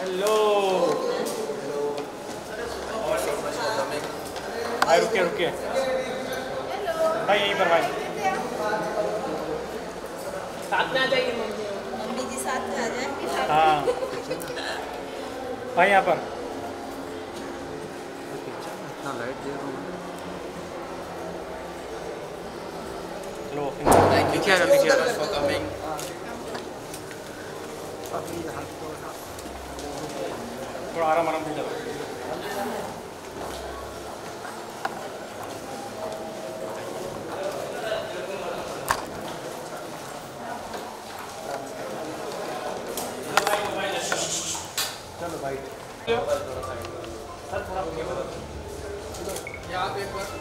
Hello भाई, रुकिए रुकिए भाई, यहीं पर भाई, साथ में आ जाइए। मम्मी जी साथ में आ जाए। हाँ भाई यहाँ पर। इतना लाइट दे रहा हूँ। चलो थैंक यू फॉर कमिंग। थोड़ा आराम आराम से चलो। चलो भाई,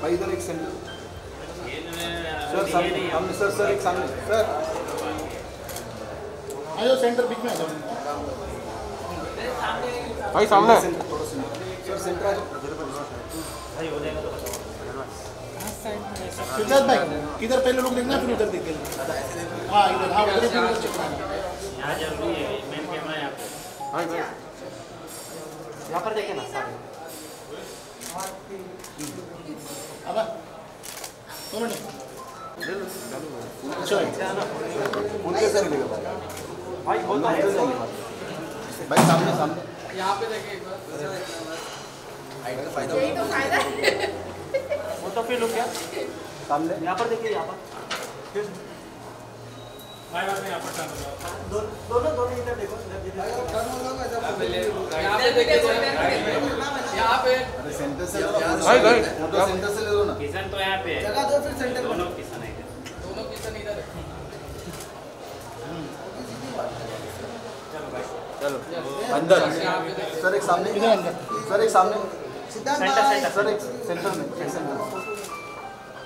भाई इधर एक सेंटर सर, सामने हमने सर एक सामने सर आयो सेंटर बीच में आ जाओ भाई सामने थोड़ा सर सेंटर आ जाओ। सिद्धार्थ भाई इधर पहले लोग देखना फिर उधर देखेंगे। हाँ इधर, हाँ उधर फिर चेक करना। यहाँ जरूरी है, मेन कैमरा यहाँ पे। भाई भाई यहाँ पर देखे ना सारे। अब दोनों ने चलो उनके सर मिलेगा भाई होता है भाई सामने सामने यहाँ पे देखिए एक बार। यही तो फायदा है। वो तो फिर लोग क्या सामने यहाँ पर देखिए, यहाँ पर भाई बस यहाँ पर टर्न हो जाओ। दोनों इधर देखो। यहाँ पे देखिए, यहाँ पे। अरे सेंटर से भाई भाई फोटो सेंटर से ले लो ना। किशन तो यहाँ पे है। जगह दो फिर सेंटर दोनों किशन है इधर। दोनों किशन इधर है। चलो अंदर। सर एक सामने इधर अंदर। सर एक सामने सेंटर सर एक सेंटर में सेंटर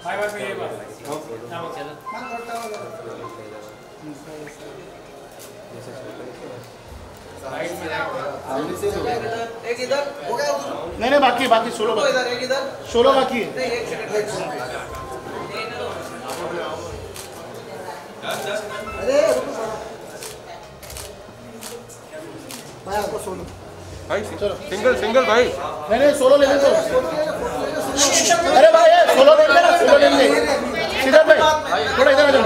भाई बस यही बस। चलो। सामने से लो। एक इधर हो गया उधर। नहीं बाकी बाकी 16 दो बाकी, इधर, एक इधर। 16 बाकी है। नहीं, एक सेकंड, एक सेकंड। अरे रुको भाई, आपको 16 भाई सिंगल भाई। नहीं 16 ले लेते। अरे भाई 16 ले लेना, 16 ले ले। सिद्धार्थ भाई थोड़ा इधर आ जाओ।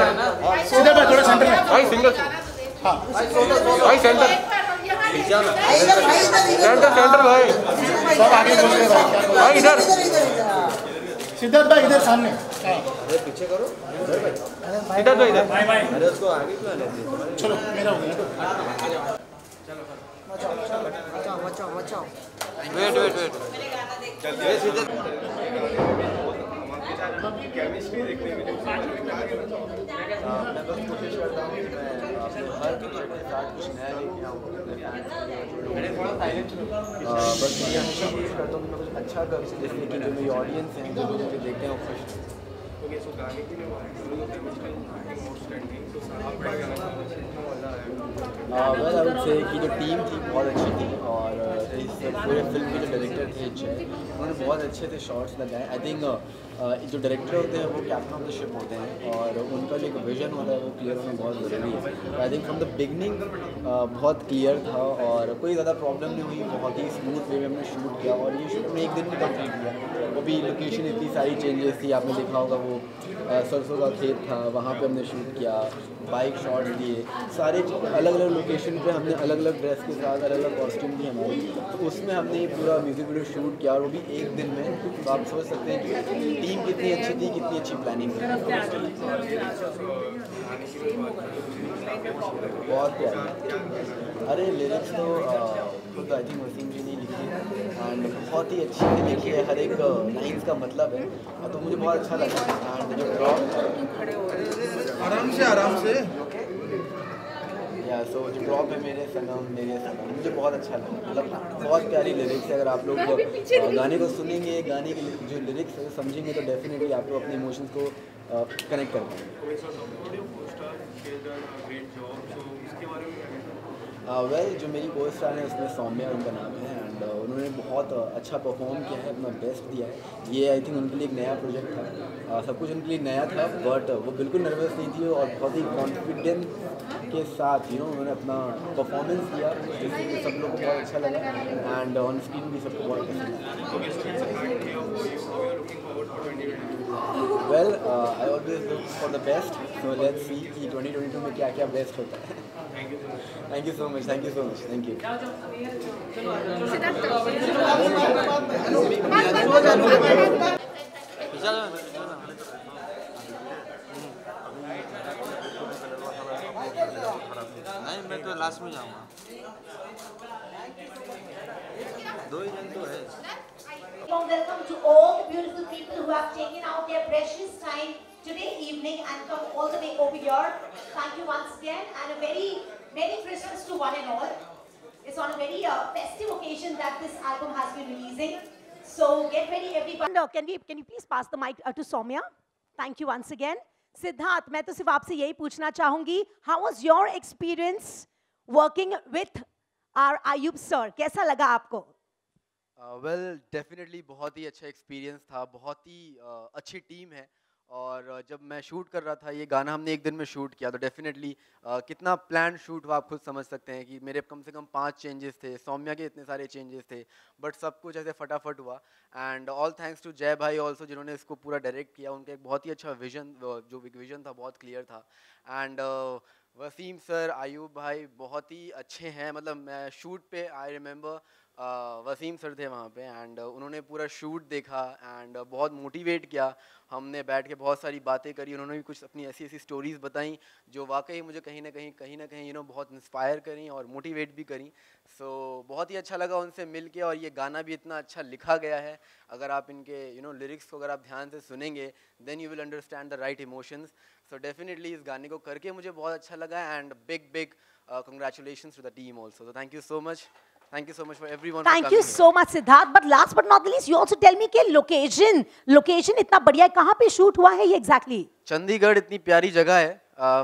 सिद्धार्थ भाई थोड़ा सेंटर में। भाई सिंगल। हाँ भाई सेंटर सेंटर भाई। सब आगे बोल रहे भाई, क्या बोल रहे भाई इधर हैं? सिद्धार्थ भाई इधर सामने। हाँ पीछे करो इधर तो इधर। भाई भाई अरे उसको आगे क्यों लेते चलो मेरा हो गया। वेट केमिस्ट्री देखने के लिए मैं बस कोशिश करता हूँ कि मैं अपने हर पिक्चर के साथ कुछ नया लेके आऊँ। बस मैं हमेशा कोशिश करता हूँ कि मैं कुछ अच्छा करूँ, जिससे कि जो मेरी ऑडियंस हैं, जो लोग मुझे देखते हैं वो खुश हैं। वेल आई वुड से कि जो टीम थी बहुत अच्छी थी और इस पूरे फिल्म के जो डायरेक्टर थे जय, उन्होंने बहुत अच्छे से शॉट्स लगाए। आई थिंक जो डायरेक्टर होते हैं वो कैप्टन ऑफ द शिप होते हैं और उनका जो एक विजन होता है वो क्लियर होना बहुत ज़रूरी है। I think from the beginning बहुत क्लियर था और कोई ज़्यादा प्रॉब्लम नहीं हुई। बहुत ही स्मूथ वे में हमने शूट किया और ये शूट हमने एक दिन में कंप्लीट किया। वो भी लोकेशन इतनी सारी चेंजेस थी, आपने देखा होगा वो सरसों का खेत था, वहाँ पे हमने शूट किया, बाइक शॉट्स लिए, सारे अलग अलग लोकेशन पे हमने अलग अलग ड्रेस के साथ अलग अलग कॉस्ट्यूम थी हमारी, तो उसमें हमने ये पूरा म्यूज़िक वीडियो शूट किया और वो भी एक दिन में। तो आप सोच सकते हैं कि टीम कितनी अच्छी थी, कितनी अच्छी प्लानिंग थी। बहुत प्यारी। अरे लिरिक्स तो खुद आई थिंक वसीम जी ने लिखी है एंड बहुत ही अच्छी से लिखी है, हर एक लाइन्स का मतलब है, तो मुझे बहुत अच्छा लगा। एंड जो ड्रॉप आराम से या सो जो ड्रॉप है मेरे सनम मुझे बहुत अच्छा लगा। मतलब बहुत प्यारी लिरिक्स है। अगर आप लोग गाने को सुनेंगे, गाने के जो लिरिक्स है समझेंगे तो डेफिनेटली आप लोग अपने इमोशंस को कनेक्ट कर पाएंगे। वेल जो मेरी को स्टार है उसमें सौम्या उनका नाम है एंड एंड उन्होंने बहुत अच्छा परफॉर्म किया है, अपना बेस्ट दिया है। ये आई थिंक उनके लिए एक नया प्रोजेक्ट था, सब कुछ उनके लिए नया था, बट वो बिल्कुल नर्वस नहीं थी और बहुत ही कॉन्फिडेंस के साथ उन्होंने अपना परफॉर्मेंस दिया, जिससे सब लोगों को बहुत अच्छा लगा एंड ऑन स्क्रीन भी सबको बहुत पसंद आया। Well I always look for the best, so let's see कि 2022 में क्या क्या बेस्ट होता है। Thank you so much, thank you so much, thank you. नहीं, मैं तो लास्ट में जाऊँगा, 2 ही जन तो है। Welcome to all the beautiful people who have taken out their precious time today evening and come all the way over here. Thank you once again and a very Merry Christmas to one and all. It's on a very festive occasion that this album has been releasing. So get ready everybody. Can you please pass the mic to Soumya? Thank you once again. Siddharth, मैं तो सिर्फ आपसे यही पूछना चाहूँगी, how was your experience working with our Ayub sir? कैसा लगा आपको? वेल डेफिनेटली बहुत ही अच्छा एक्सपीरियंस था, बहुत ही अच्छी टीम है और जब मैं शूट कर रहा था ये गाना हमने एक दिन में शूट किया, तो डेफिनेटली कितना प्लान शूट हुआ आप खुद समझ सकते हैं कि मेरे कम से कम 5 चेंजेस थे, सौम्या के इतने सारे चेंजेस थे, बट सब कुछ ऐसे फटाफट हुआ एंड ऑल थैंक्स टू जय भाई ऑल्सो जिन्होंने इसको पूरा डायरेक्ट किया। उनका एक बहुत ही अच्छा विजन, जो विजन था बहुत क्लियर था एंड वसीम सर, आयूब भाई बहुत ही अच्छे हैं। मतलब मैं शूट पे आई रिमेंबर वसीम सर थे वहाँ पे एंड उन्होंने पूरा शूट देखा एंड बहुत मोटिवेट किया, हमने बैठ के बहुत सारी बातें करी, उन्होंने भी कुछ अपनी ऐसी ऐसी स्टोरीज़ बताई जो वाकई मुझे कहीं ना कहीं बहुत इंस्पायर करी और मोटिवेट भी करी। सो बहुत ही अच्छा लगा उनसे मिल के और ये गाना भी इतना अच्छा लिखा गया है, अगर आप इनके लिरिक्स को अगर आप ध्यान से सुनेंगे then you will understand the right emotions. So definitely इस गाने को करके मुझे बहुत अच्छा लगा and big congratulations to the team also. So thank you so much. Thank you so much for everyone. Thank you so much, Siddharth. But last but not the least, you also tell me कि location इतना बढ़िया है, कहाँ पे shoot हुआ है ये exactly? Chandigarh इतनी प्यारी जगह है,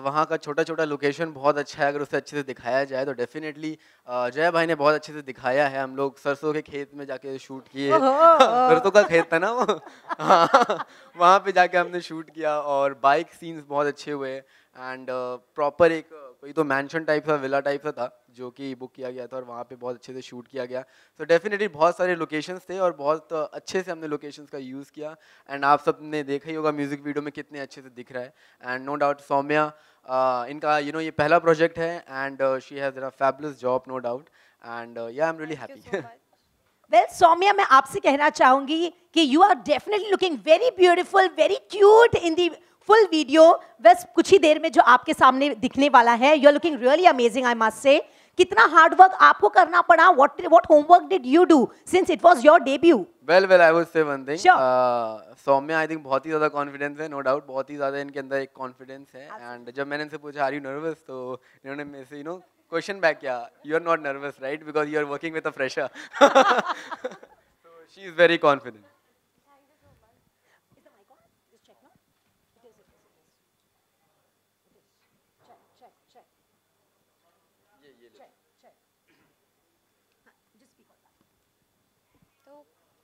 वहाँ का छोटा छोटा लोकेशन बहुत अच्छा है, अगर उसे अच्छे से दिखाया जाए तो डेफिनेटली जय भाई ने बहुत अच्छे से दिखाया है। हम लोग सरसों के खेत में जाके शूट किए, सरसों का खेत था ना वो, हाँ वहाँ पे जाके हमने शूट किया और बाइक सीन्स बहुत अच्छे हुए एंड प्रॉपर एक कोई तो मैंशन टाइप का विला टाइप का था जो कि बुक किया गया था और वहाँ पे बहुत अच्छे से शूट किया गया। सो डेफिनेटली बहुत सारे लोकेशंस थे और बहुत अच्छे से हमने लोकेशंस का यूज़ किया एंड आप सब ने देखा ही होगा म्यूज़िक वीडियो में कितने अच्छे से दिख रहा है एंड नो डाउट सौम्या इनका ये पहला प्रोजेक्ट है and she has done a fabulous job no doubt and yeah I am really happy. Well Saumya, मैं आपसे कहना चाहूँगी कि you are definitely looking very beautiful, very cute in the full video. बस कुछ ही देर में जो आपके सामने दिखने वाला है, you are looking really amazing I must say. कितना हार्ड वर्क आपको करना पड़ा, what homework did you do since it was your debut? Well, I would say one thing. Saumya I think बहुत ही ज़्यादा कॉन्फिडेंस है, नो डाउट बहुत ही ज़्यादा इनके अंदर एक कॉन्फिडेंस है एंड जब मैंने इनसे पूछा आर यू नर्वस तो इन्होंने मेरे से क्वेश्चन बैक किया, you are not nervous right because you are working with a fresher. So she is very confident.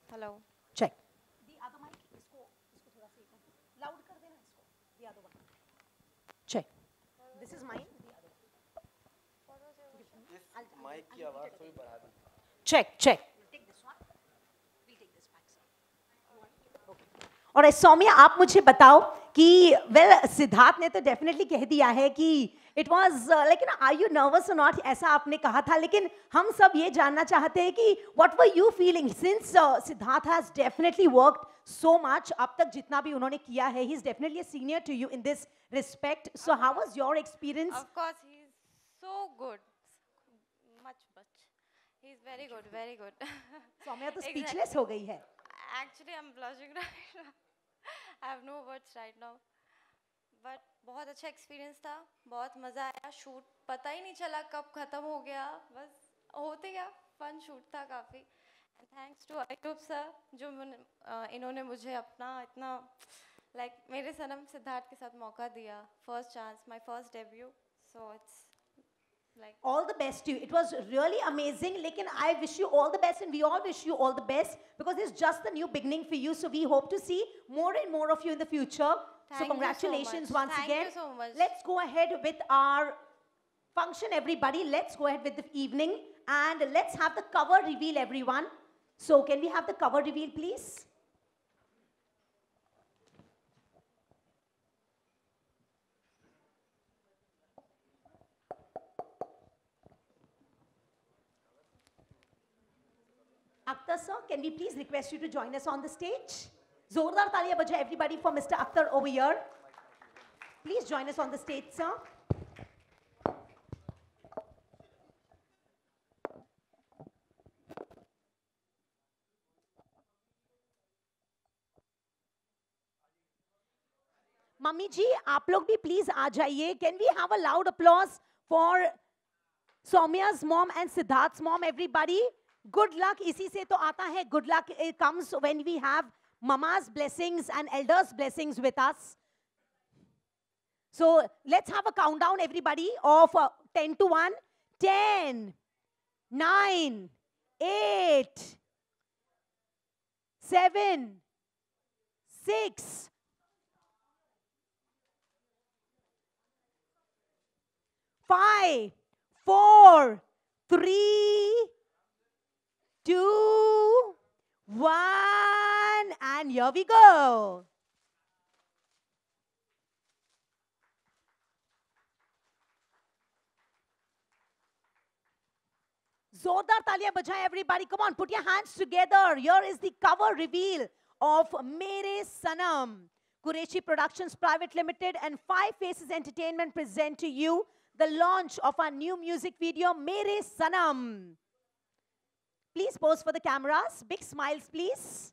Hello. Check. The other mic, इसको थोड़ा सा loud कर देना इसको. The other one. Check. This is mine. The other one. इस mic की आवाज़ थोड़ी बढ़ा दी। Check. Take this one. We take this back side. Okay. और सौम्या आप मुझे बताओ कि सिद्धार्थ ने तो डेफिनेटली कह दिया है कि इट वॉज लेकिन आर यू नर्वस और नॉट, ऐसा आपने कहा था, लेकिन हम सब ये जानना चाहते हैं कि what were you feeling since Siddharth has definitely worked so much, अब तक जितना भी उन्होंने किया है, he is definitely a senior to you in this respect, so how was your experience? Of course he is so good, much he is very good. Saumya तो speechless हो गई है। Actually I am blushing right now, I have no words right now, but बहुत अच्छा experience था, बहुत मज़ा आया, शूट पता ही नहीं चला कब ख़त्म हो गया, बस होते गया, फन शूट था काफ़ी। थैंक्स टू आयूब सर जो इन्होंने मुझे अपना इतना मेरे सनम सिद्धार्थ के साथ मौका दिया, first chance, my first debut, so it's Like all the best to you. It was really amazing. Lekin I wish you all the best, and we all wish you all the best because it's just the new beginning for you. So we hope to see more and more of you in the future. Thank So you so congratulations much. once Thank again. you so much. Let's go ahead with our function, everybody. Let's go ahead with the evening and let's have the cover reveal, everyone. So can we have the cover reveal, please? Akhtar sir, can we please request you to join us on the stage? Zordar taaliyan baja everybody for Mr. Akhtar over here. Please join us on the stage, sir. Mummy ji, आप लोग भी please आ जाइए. Can we have a loud applause for Soumya's mom and Siddharth's mom, everybody? Good luck. इसी से तो आता है. Good luck it comes when we have mama's blessings and elders' blessings with us. So let's have a countdown, everybody, of 10 to 1. 10, 9, 8, 7, 6, 5, 4, 3, 2, 1, and here we go. Zordar taaliyan bajaye, everybody. Come on, put your hands together. Here is the cover reveal of Mere Sanam. Qureshi Productions Private Limited and Five Faces Entertainment present to you the launch of our new music video, Mere Sanam. Please pose for the cameras. Big smiles, please.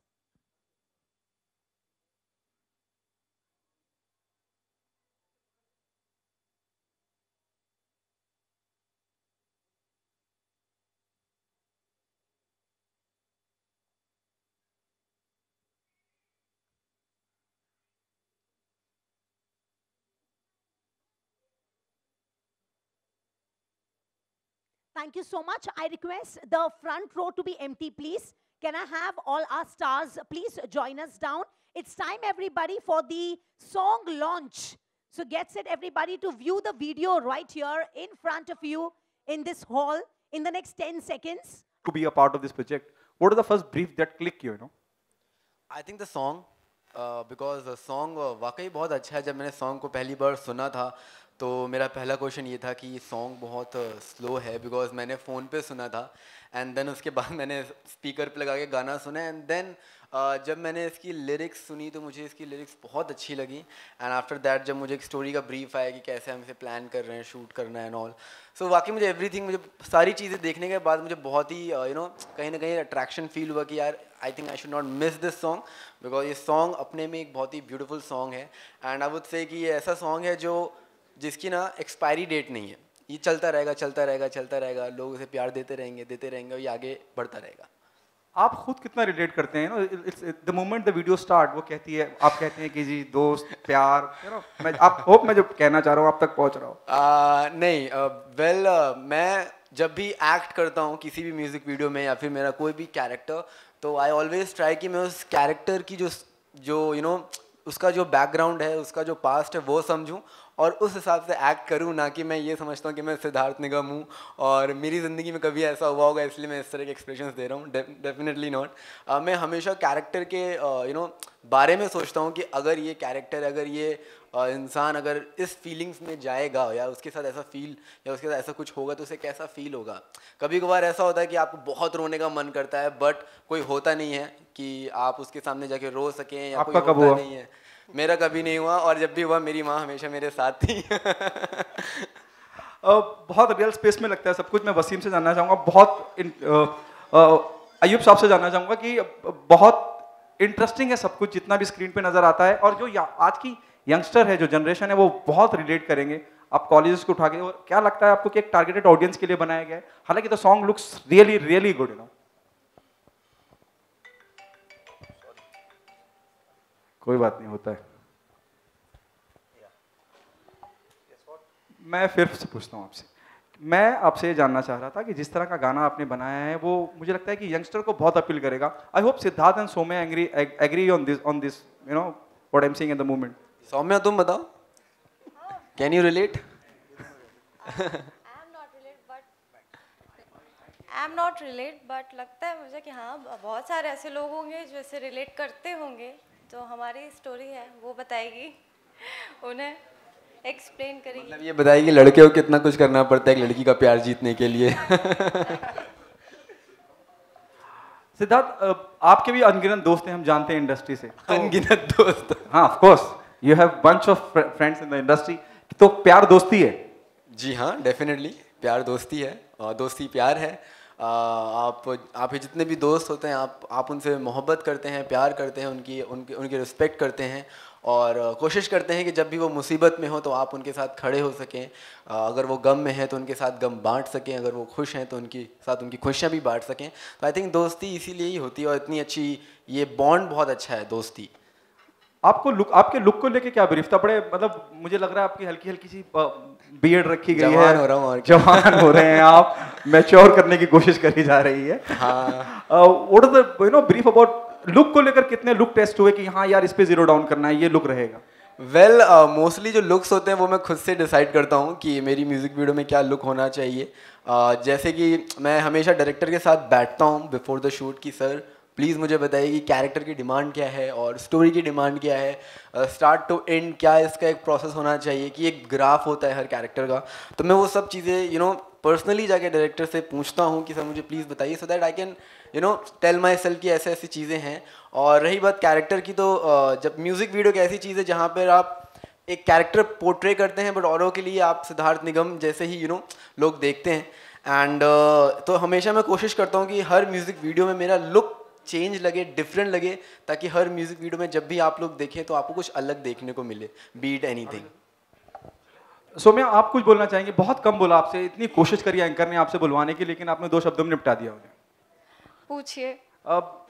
Thank you so much. I request the front row to be empty, please. Can I have all our stars please join us down? It's time, everybody, for the song launch. So get set, everybody, to view the video right here in front of you in this hall in the next 10 seconds. To be a part of this project, what are the first brief that click you, I think the song, because the song वाकई बहुत अच्छा है. जब मैंने song को पहली बार सुना था तो मेरा पहला क्वेश्चन ये था कि ये सॉन्ग बहुत स्लो है, बिकॉज मैंने फ़ोन पे सुना था एंड देन उसके बाद मैंने स्पीकर पे लगा के गाना सुना एंड देन जब मैंने इसकी लिरिक्स सुनी तो मुझे इसकी लिरिक्स बहुत अच्छी लगी एंड आफ्टर दैट जब मुझे एक स्टोरी का ब्रीफ आया कि कैसे हम इसे प्लान कर रहे हैं, शूट करना है एंड ऑल, सो वाकई मुझे एवरीथिंग, मुझे सारी चीज़ें देखने के बाद मुझे बहुत ही कहीं ना कहीं अट्रैक्शन फील हुआ कि यार I think I should not miss this song, because ये सॉन्ग अपने में एक बहुत ही ब्यूटीफुल सॉन्ग है एंड आई वुड से कि ये ऐसा सॉन्ग है जो जिसकी ना एक्सपायरी डेट नहीं है. ये चलता रहेगा चलता रहेगा चलता रहेगा, लोग इसे प्यार देते रहेंगे और ये आगे बढ़ता रहेगा. आप खुद कितना रिलेट करते हैं? It's the moment the video start, वो कहती है, आप कहते हैं कि जी दोस्त प्यार, मैं आप होप मैं जो कहना चाह रहा हूँ आप तक पहुँच रहा हूँ. नहीं, वेल मैं जब भी एक्ट करता हूँ किसी भी म्यूजिक वीडियो में या फिर मेरा कोई भी कैरेक्टर, तो आई ऑलवेज ट्राई कि मैं उस कैरेक्टर की जो उसका जो बैकग्राउंड है, उसका जो पास्ट है वो समझूं और उस हिसाब से एक्ट करूं, ना कि मैं ये समझता हूं कि मैं सिद्धार्थ निगम हूं और मेरी ज़िंदगी में कभी ऐसा हुआ होगा इसलिए मैं इस तरह के एक्सप्रेशंस दे रहा हूं. Definitely not. मैं हमेशा कैरेक्टर के बारे में सोचता हूं कि अगर ये कैरेक्टर, अगर ये इंसान अगर इस फीलिंग्स में जाएगा या उसके साथ ऐसा फील या उसके साथ ऐसा कुछ होगा तो उसे कैसा फील होगा. कभी कभार ऐसा होता है कि आपको बहुत रोने का मन करता है बट कोई होता नहीं है कि आप उसके सामने जाके रो सकें या कोई होता नहीं है. मेरा कभी नहीं हुआ और जब भी हुआ मेरी माँ हमेशा मेरे साथ थी. बहुत रियल स्पेस में लगता है सब कुछ. मैं वसीम से जानना चाहूँगा, बहुत अयूब साहब से जानना चाहूँगा कि बहुत इंटरेस्टिंग है सब कुछ जितना भी स्क्रीन पे नज़र आता है और जो आज की यंगस्टर है, जो जनरेशन है, वो बहुत रिलेट करेंगे. आप कॉलेजेस को उठा के, और क्या लगता है आपको कि एक टारगेटेड ऑडियंस के लिए बनाया गया है? हालांकि the song looks really really good. कोई बात नहीं, होता है. मैं फिर से पूछता हूँ आपसे, मैं आपसे ये जानना चाह रहा था कि जिस तरह का गाना आपने बनाया है वो मुझे लगता है कि यंगस्टर को बहुत अपील करेगा. I hope Siddharth and Saumya agree on this you know what I am saying in the movement. Saumya तुम बताओ, can you relate? I am not relate but लगता है मुझे कि हाँ बहुत सारे ऐसे लोग होंगे जो इसे रिलेट करते होंगे. तो हमारी स्टोरी है वो बताएगी, उन्हें एक्सप्लेन करेगी. मतलब ये बताएगी लड़के को कितना कुछ करना पड़ता है एक लड़की का प्यार जीतने के लिए. सिद्धार्थ, आपके भी अनगिनत दोस्त हैं, हम जानते हैं इंडस्ट्री से. अनगिनत दोस्त? हाँ, of course you have bunch of friends in the industry. तो प्यार दोस्ती है? जी हाँ, डेफिनेटली प्यार दोस्ती है, दोस्ती प्यार है. आप जितने भी दोस्त होते हैं आप उनसे मोहब्बत करते हैं, प्यार करते हैं, उनकी रिस्पेक्ट करते हैं और कोशिश करते हैं कि जब भी वो मुसीबत में हो तो आप उनके साथ खड़े हो सकें. अगर वो गम में हैं तो उनके साथ गम बांट सकें, अगर वो खुश हैं तो उनके साथ उनकी खुशियाँ भी बांट सकें. तो आई थिंक दोस्ती इसीलिए ही होती है और इतनी अच्छी ये बॉन्ड बहुत अच्छा है दोस्ती. आपके लुक को लेके क्या ब्रीफ था? बड़े मतलब मुझे लग रहा है आपकी हल्की हल्की सी बियर्ड रखी गई है. जवान हो रहा हूँ और जवान हो रहे हैं आप, मैच्योर करने की कोशिश करी जा रही है. हाँ. What is the you know brief about look को लेकर? कितने लुक टेस्ट हुए कि हाँ यार इस पे जीरो डाउन करना है, ये लुक रहेगा? वेल मोस्टली जो लुक्स होते हैं वो मैं खुद से डिसाइड करता हूँ कि मेरी म्यूज़िक वीडियो में क्या लुक होना चाहिए. जैसे कि मैं हमेशा डायरेक्टर के साथ बैठता हूँ बिफोर द शूट कि सर प्लीज़ मुझे बताइए कि कैरेक्टर की डिमांड क्या है और स्टोरी की डिमांड क्या है, स्टार्ट टू एंड क्या इसका एक प्रोसेस होना चाहिए कि एक ग्राफ होता है हर कैरेक्टर का. तो मैं वो सब चीज़ें पर्सनली जाके डायरेक्टर से पूछता हूँ कि सर मुझे प्लीज़ बताइए so that I can tell myself कि ऐसे ऐसी चीज़ें हैं. और रही बात कैरेक्टर की, तो जब म्यूज़िक वीडियो की ऐसी चीज़ है जहाँ पर आप एक कैरेक्टर पोर्ट्रे करते हैं बट औरों के लिए आप सिद्धार्थ निगम जैसे ही लोग देखते हैं. एंड तो हमेशा मैं कोशिश करता हूँ कि हर म्यूज़िक वीडियो में मेरा लुक चेंज लगे, डिफरेंट लगे, ताकि हर म्यूजिक वीडियो में जब भी आप लोग देखें तो आपको कुछ अलग देखने को मिले, बीट एनीथिंग. सौम्या, आप कुछ बोलना चाहेंगे? बहुत कम बोला आपसे, इतनी कोशिश करी एंकर ने आपसे बुलवाने की, लेकिन आपने 2 शब्दों में निपटा दिया उन्हें. पूछिए.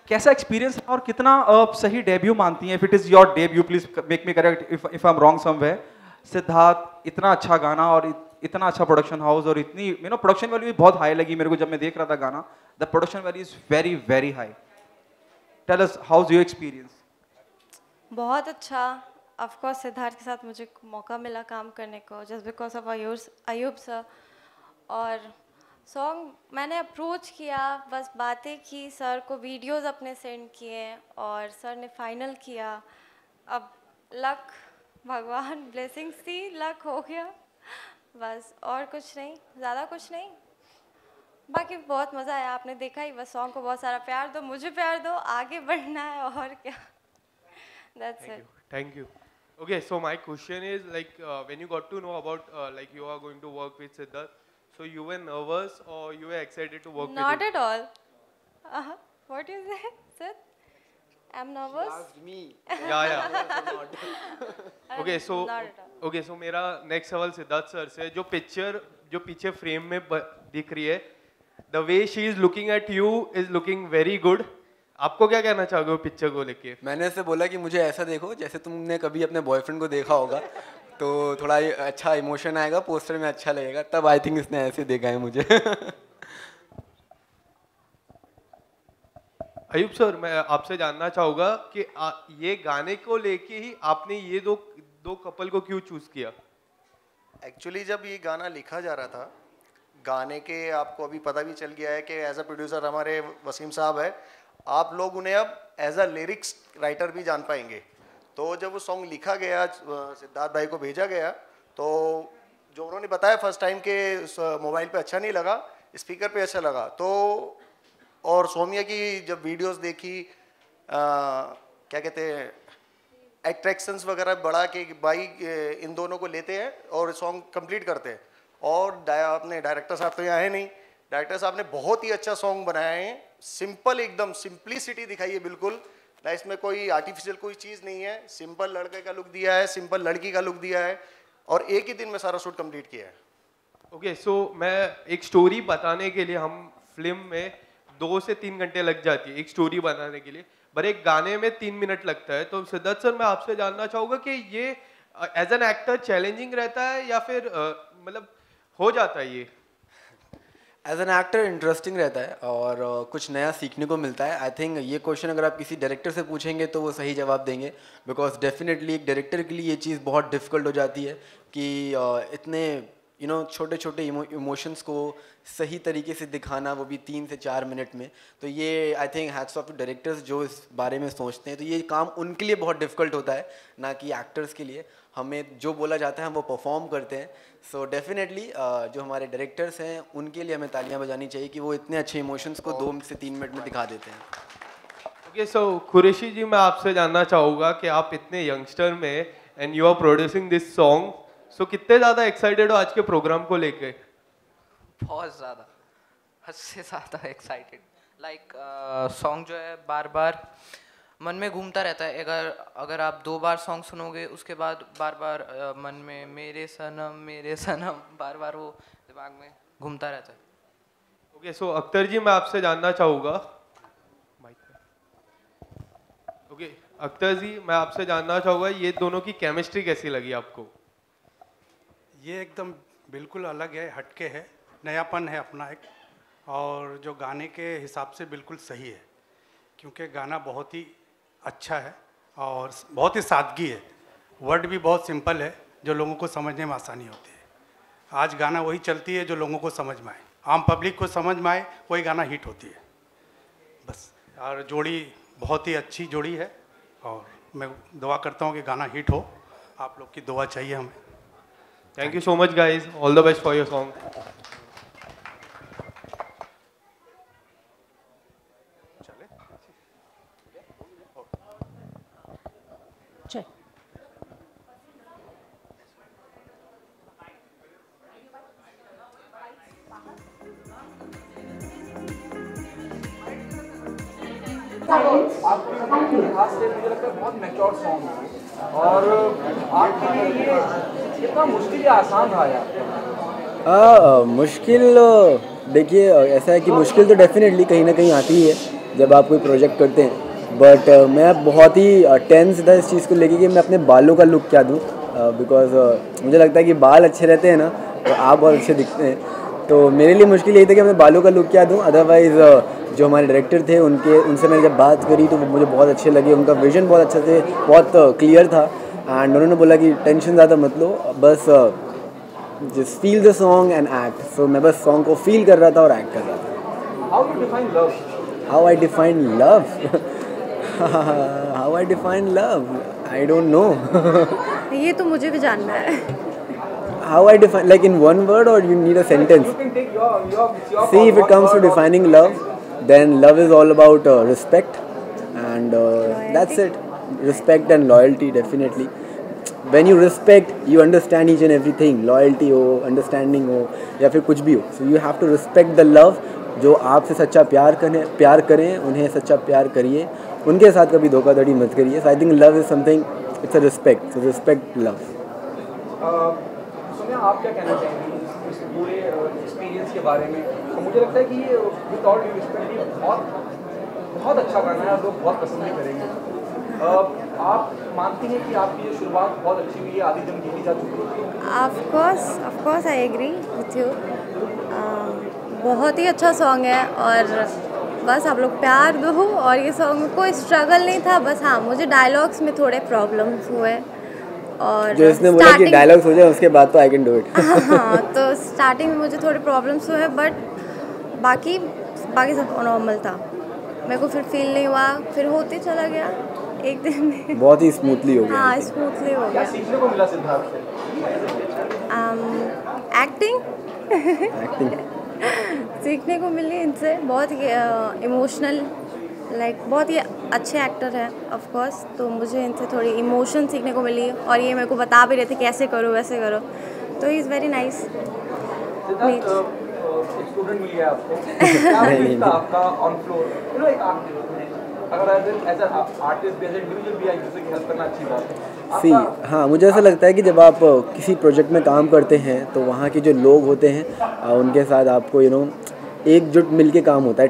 कैसा एक्सपीरियंस है और कितना सही डेब्यू मानती हैं? If it is your debut please make me correct if I am wrong somewhere. Siddharth, इतना अच्छा गाना और इतना अच्छा प्रोडक्शन हाउस और इतनी प्रोडक्शन वैल्यू भी बहुत हाई लगी मेरे को जब मैं देख रहा था गाना. The production value is very very high. Tell us, how's your experience? बहुत अच्छा. ऑफ कोर्स सिद्धार्थ के साथ मुझे मौका मिला काम करने को just because of Ayub sir. और सॉन्ग मैंने अप्रोच किया, बस बातें की, सर को वीडियोस अपने सेंड किए और सर ने फाइनल किया. अब लक, भगवान ब्लेसिंग्स थी, लक हो गया बस, और कुछ नहीं, ज़्यादा कुछ नहीं. बाकी बहुत मज़ा आया, आपने देखा ही. बस सॉन्ग को बहुत सारा प्यार दो, मुझे प्यार दो, आगे बढ़ना है और क्या. That's it. Thank you. Okay, so my question is like when you got to know about like you are going to work with Siddharth, so you were nervous or you were excited to work with him? Not at all. What you say, Sid? I'm nervous. Ask me. Yeah. Okay, so मेरा next सवाल Siddharth sir से, जो पीछे frame में दिख रही है, the way she is looking at you is looking very good. आपको क्या कहना चाहोगे वो पिक्चर को लेके? मैंने ऐसे बोला कि मुझे ऐसा देखो जैसे तुमने कभी अपने बॉयफ्रेंड को देखा होगा, तो थोड़ा अच्छा इमोशन आएगा, पोस्टर में अच्छा लगेगा, तब आई थिंक इसने ऐसे देखा है मुझे. अयूब सर, मैं आपसे जानना चाहूँगा कि ये गाने को लेके ही आपने ये दो कपल को क्यों चूज किया? एक्चुअली जब ये गाना लिखा जा रहा था, गाने के आपको अभी पता भी चल गया है कि एज अ प्रोड्यूसर हमारे वसीम साहब है. आप लोग उन्हें अब एज अ लिरिक्स राइटर भी जान पाएंगे. तो जब वो सॉन्ग लिखा गया, सिद्धार्थ भाई को भेजा गया, तो जो उन्होंने बताया फर्स्ट टाइम के मोबाइल पे अच्छा नहीं लगा, स्पीकर पे अच्छा लगा. तो और सौम्या की जब वीडियोस देखी, क्या कहते हैं, अट्रैक्शंस वगैरह बढ़ा के भाई इन दोनों को लेते हैं और सॉन्ग कंप्लीट करते हैं. और अपने डायरेक्टर साहब तो यहाँ है नहीं, डायरेक्टर साहब ने बहुत ही अच्छा सॉन्ग बनाया है. सिंपल, एकदम सिंप्लिसिटी दिखाई है बिल्कुल ना, इसमें कोई आर्टिफिशियल कोई चीज़ नहीं है. सिंपल लड़के का लुक दिया है, सिंपल लड़की का लुक दिया है और एक ही दिन में सारा शूट कंप्लीट किया है. ओके, सो मैं एक स्टोरी बताने के लिए, हम फिल्म में 2 से 3 घंटे लग जाती है एक स्टोरी बनाने के लिए, पर एक गाने में 3 मिनट लगता है. तो सिद्धार्थ सर, मैं आपसे जानना चाहूँगा कि ये एज एन एक्टर चैलेंजिंग रहता है या फिर मतलब हो जाता है ये? एज एन एक्टर इंटरेस्टिंग रहता है और कुछ नया सीखने को मिलता है। आई थिंक ये क्वेश्चन अगर आप किसी डायरेक्टर से पूछेंगे तो वो सही जवाब देंगे, बिकॉज डेफिनेटली एक डायरेक्टर के लिए ये चीज़ बहुत डिफ़िकल्ट हो जाती है कि इतने छोटे छोटे इमोशंस को सही तरीके से दिखाना, वो भी 3 से 4 मिनट में। तो ये I think hats off to directors जो इस बारे में सोचते हैं। तो ये काम उनके लिए बहुत डिफ़िकल्ट होता है, ना कि एक्टर्स के लिए। हमें जो बोला जाता है हम वो परफॉर्म करते हैं। सो डेफिनेटली जो हमारे डायरेक्टर्स हैं उनके लिए हमें तालियां बजानी चाहिए कि वो इतने अच्छे इमोशंस को 2 से 3 मिनट में दिखा देते हैं। ओके, सो कुरैशी जी, मैं आपसे जानना चाहूँगा कि आप इतने यंगस्टर में and you are producing this song, so कितने ज़्यादा एक्साइटेड हो आज के प्रोग्राम को लेके? बहुत ज़्यादा, हद से ज़्यादा एक्साइटेड। लाइक सॉन्ग जो है बार बार मन में घूमता रहता है। अगर आप 2 बार सॉन्ग सुनोगे उसके बाद बार बार मन में मेरे सनम बार बार वो दिमाग में घूमता रहता है। ओके, सो अख्तर जी, मैं आपसे जानना चाहूँगा, ओके अख्तर जी, मैं आपसे जानना चाहूँगा ये दोनों की केमिस्ट्री कैसी लगी आपको? ये एकदम बिल्कुल अलग है, हटके है, नयापन है अपना एक, और जो गाने के हिसाब से बिल्कुल सही है, क्योंकि गाना बहुत ही अच्छा है और बहुत ही सादगी है। वर्ड भी बहुत सिंपल है जो लोगों को समझने में आसानी होती है। आज गाना वही चलती है जो लोगों को समझ में आए, आम पब्लिक को समझ में आए, वही गाना हिट होती है बस। और जोड़ी बहुत ही अच्छी जोड़ी है और मैं दुआ करता हूँ कि गाना हिट हो। आप लोग की दुआ चाहिए हमें। Thank you so much guys, all the best for your song. आपके लिहाज से मुझे लगता है बहुत मैच्योर सॉन्ग है, और आपके लिए ये कितना मुश्किल या आसान रहा यार? मुश्किल देखिए ऐसा है कि मुश्किल तो डेफिनेटली कहीं ना कहीं आती ही है जब आप कोई प्रोजेक्ट करते हैं। बट मैं बहुत ही टेंस था इस चीज़ को लेके कि मैं अपने बालों का लुक क्या दूँ, बिकॉज मुझे लगता है कि बाल अच्छे रहते हैं ना तो आप बहुत अच्छे दिखते हैं। तो मेरे लिए मुश्किल यही था कि अपने बालों का लुक क्या दूँ। अदरवाइज़ जो हमारे डायरेक्टर थे उनसे मैंने जब बात करी तो मुझे बहुत अच्छे लगे, उनका विजन बहुत अच्छा थे, बहुत क्लियर था। एंड उन्होंने बोला कि टेंशन ज़्यादा मत लो, बस just feel the song and act. So मैं बस सॉन्ग को फील कर रहा था और एक्ट कर रहा था। How you define love? How I define love? How I define love? I don't know. ये तो मुझे भी जानना है। How I define, like in one word, or you need a sentence? You can take your See, if it comes to defining love, then love is all about respect, and that's it. Respect and loyalty, definitely. When you respect, you understand each and everything. Loyalty हो, understanding हो, या फिर कुछ भी हो. So you have to respect the love. जो आपसे सच्चा प्यार करें, उन्हें सच्चा प्यार करिए, उनके साथ कभी धोखाधड़ी मत करिए. So I think love is something. It's a respect. So respect love. Sonia, आप क्या कहना चाहेंगी इस पूरे एक्सपीरियंस के बारे में? तो मुझे लगता है कि ये विद ऑल ड्यू रिस्पेक्ट ये बहुत अच्छा गाना है और लोग बहुत पसंद भी करेंगे। आप मानती हैं कि आपकी ये शुरुआत बहुत अच्छी हुई है, आधी जंग जीती जा चुकी है? Of course I agree with you. बहुत ही अच्छा सॉन्ग है और बस आप लोग प्यार दो। और ये सॉन्ग में कोई स्ट्रगल नहीं था, बस हाँ मुझे डायलॉग्स में थोड़े प्रॉब्लम्स हुए और जो इसने बोला कि डायलॉग्स हो जाए उसके बाद तो आई कैन डू इट। हाँ, तो स्टार्टिंग में मुझे थोड़े प्रॉब्लम्स हुए, बट बाकी सब नॉर्मल था। मेरे को फिर फील नहीं हुआ, फिर होते चला गया एक दिन में। बहुत ही स्मूथली हो गया। हाँ, स्मूथली हो गया। क्या सीखने को मिला सिद्धार्थ से? एक्टिंग सीखने को मिली इनसे। बहुत ही इमोशनल, बहुत ही अच्छे एक्टर हैं ऑफ कोर्स, तो मुझे इनसे थोड़ी इमोशन सीखने को मिली और ये मेरे को बता भी रहे थे कैसे करो वैसे करो, तो he is very nice. Student मिल गया आपको, क्या फील था आपका ऑन फ्लोर? एक अगर एज एन आर्टिस्ट भी, एज एन इंडिविजुअल भी एक दूसरे की हेल्प करना अच्छी बात है। हाँ, मुझे ऐसा लगता है कि जब आप किसी प्रोजेक्ट में काम करते हैं तो वहाँ के जो लोग होते हैं उनके साथ आपको एकजुट मिल के काम होता है।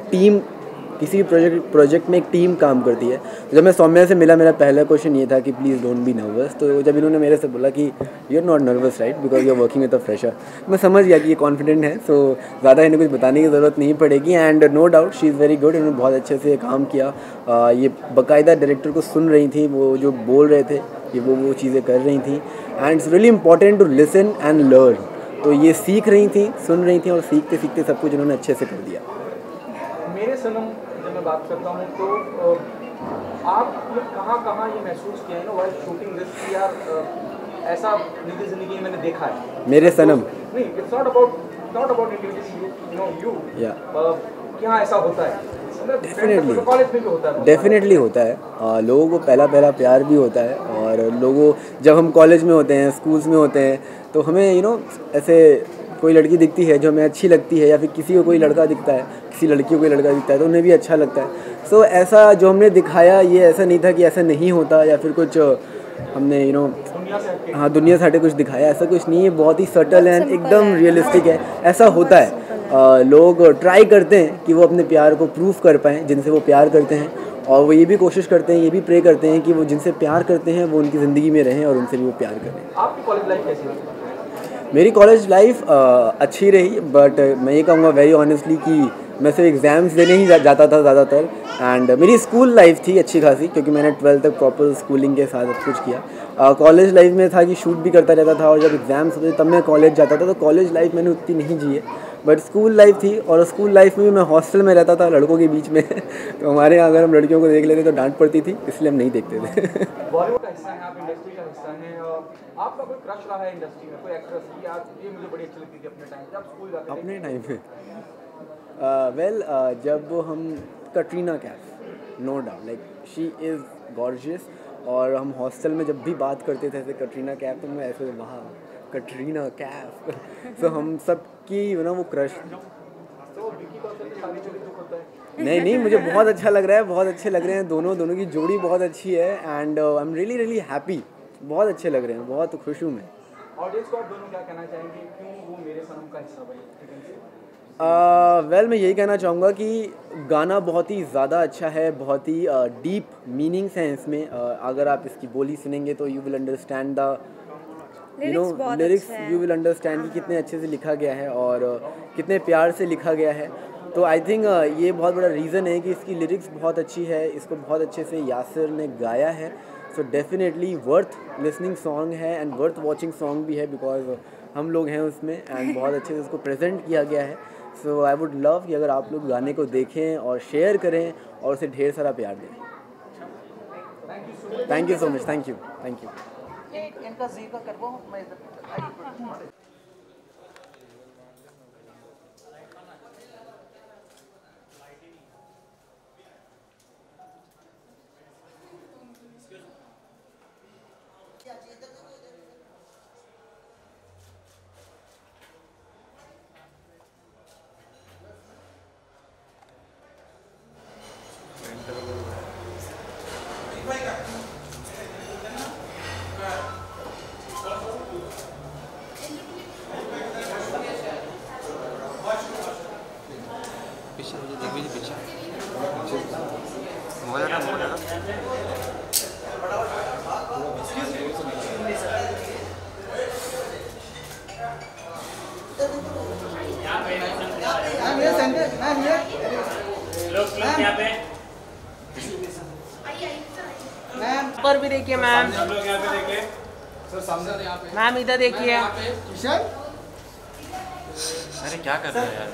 किसी भी प्रोजेक्ट में एक टीम काम करती है। तो जब मैं सौम्या से मिला, मेरा पहला क्वेश्चन ये था कि प्लीज़ डोंट बी नर्वस। तो जब इन्होंने मेरे से बोला कि you are not nervous right because you are working with a fresher, मैं समझ गया कि ये कॉन्फिडेंट है, सो ज़्यादा इन्हें कुछ बताने की ज़रूरत नहीं पड़ेगी। And no doubt she is very good, इन्होंने बहुत अच्छे से काम किया। ये बाकायदा डायरेक्टर को सुन रही थी, वो जो बोल रहे थे ये वो चीज़ें कर रही थी। And it's really important to listen and learn. तो ये सीख रही थी, सुन रही थी और सीखते सीखते सब कुछ इन्होंने अच्छे से कर दिया। मेरे सनम जब मैं बात करता हूँ तो आप कहाँ ये महसूस किया है ना व्हाइल शूटिंग दिस कि यार ऐसा निजी जिंदगी में मैंने देखा है? मेरे सनम नहीं, it's not about individually you कि हाँ ऐसा होता है। डेफिनेटली होता है। लोगों को पहला प्यार भी होता है, और लोगों जब हम कॉलेज में होते हैं, स्कूल्स में होते हैं, तो हमें ऐसे कोई लड़की दिखती है जो हमें अच्छी लगती है, या फिर किसी को कोई लड़का दिखता है, किसी लड़की को कोई लड़का दिखता है तो उन्हें भी अच्छा लगता है। सो ऐसा जो हमने दिखाया ये ऐसा नहीं था कि ऐसा नहीं होता या फिर कुछ हमने दुनिया से हटे कुछ दिखाया, ऐसा कुछ नहीं है। बहुत ही सटल है, एकदम रियलिस्टिक है, ऐसा होता है। लोग ट्राई करते हैं कि वो अपने प्यार को प्रूव कर पाएँ जिनसे वो प्यार करते हैं, और वो ये भी कोशिश करते हैं, ये भी प्रे करते हैं कि वो जिनसे प्यार करते हैं वो उनकी ज़िंदगी में रहें और उनसे भी वो प्यार करें। आपकी कॉलेज लाइफ कैसी रही? मेरी कॉलेज लाइफ अच्छी रही, बट मैं ये कहूँगा वेरी ऑनेस्टली कि मैं सिर्फ एग्ज़ाम्स देने ही जाता था ज़्यादातर। एंड मेरी स्कूल लाइफ थी अच्छी खासी, क्योंकि मैंने 12th तक प्रॉपर स्कूलिंग के साथ सब कुछ किया। कॉलेज लाइफ में था कि शूट भी करता रहता था, और जब एग्ज़ाम्स होते तब मैं कॉलेज जाता था। तो कॉलेज लाइफ मैंने उतनी नहीं जी है, बट स्कूल लाइफ थी। और स्कूल लाइफ में भी मैं हॉस्टल में रहता था लड़कों के बीच में तो हमारे यहाँ अगर हम लड़कियों को देख लेते तो डांट पड़ती थी, इसलिए हम नहीं देखते थे। बॉलीवुड का हिस्सा है, आप इंडस्ट्री का हिस्सा हैं, आपका कोई क्रश रहा है इंडस्ट्री में, कोई एक्ट्रेस की यार ये मुझे बड़ी अच्छी लगती थी अपने टाइम पे, आप स्कूल जाते थे? अपने टाइम पे जब हम Katrina Kaif, no doubt, like she is gorgeous. और हम हॉस्टल में जब भी बात करते थे ऐसे कटरीना कैफ, तो मैं ऐसे वहाँ कटरीना कैफ तो हम सब की वो क्रश। नहीं, मुझे बहुत अच्छा लग रहा है, बहुत अच्छे लग रहे हैं दोनों की जोड़ी बहुत अच्छी है। And I am really happy, बहुत अच्छे लग रहे हैं, बहुत खुश हूँ मैं। ऑडियंस को आप दोनों क्या कहना चाहेंगे, क्यों वो मेरे सनम का हिस्सा बने? मैं यही कहना चाहूँगा कि गाना बहुत ही ज़्यादा अच्छा है, बहुत ही डीप मीनिंग्स हैं इसमें। अगर आप इसकी बोली सुनेंगे तो you will understand the lyrics, you will understand कि कितने अच्छे से लिखा गया है और कितने प्यार से लिखा गया है। तो आई थिंक ये बहुत बड़ा रीज़न है कि इसकी लिरिक्स बहुत अच्छी है, इसको बहुत अच्छे से यासिर ने गाया है। So definitely worth listening song है एंड वर्थ वॉचिंग सॉन्ग भी है, बिकॉज हम लोग हैं उसमें एंड बहुत अच्छे से उसको प्रेजेंट किया गया है। सो आई वुड लव कि अगर आप लोग गाने को देखें और शेयर करें और उसे ढेर सारा प्यार दें। Thank you so much, thank you. इनका जी का करवो मैं इधर पर भी देखिए मैम, मैम इधर देखिए। अरे क्या कर रहे हैं यार?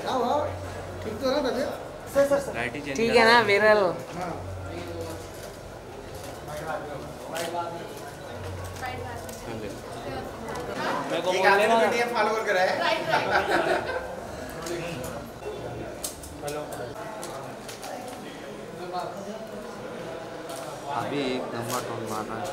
ठीक तो ना ठीक है ना विरल? मेरे को बोलने ना फॉलो करके रहे। हेलो, अभी एक नंबर टोन मारना है।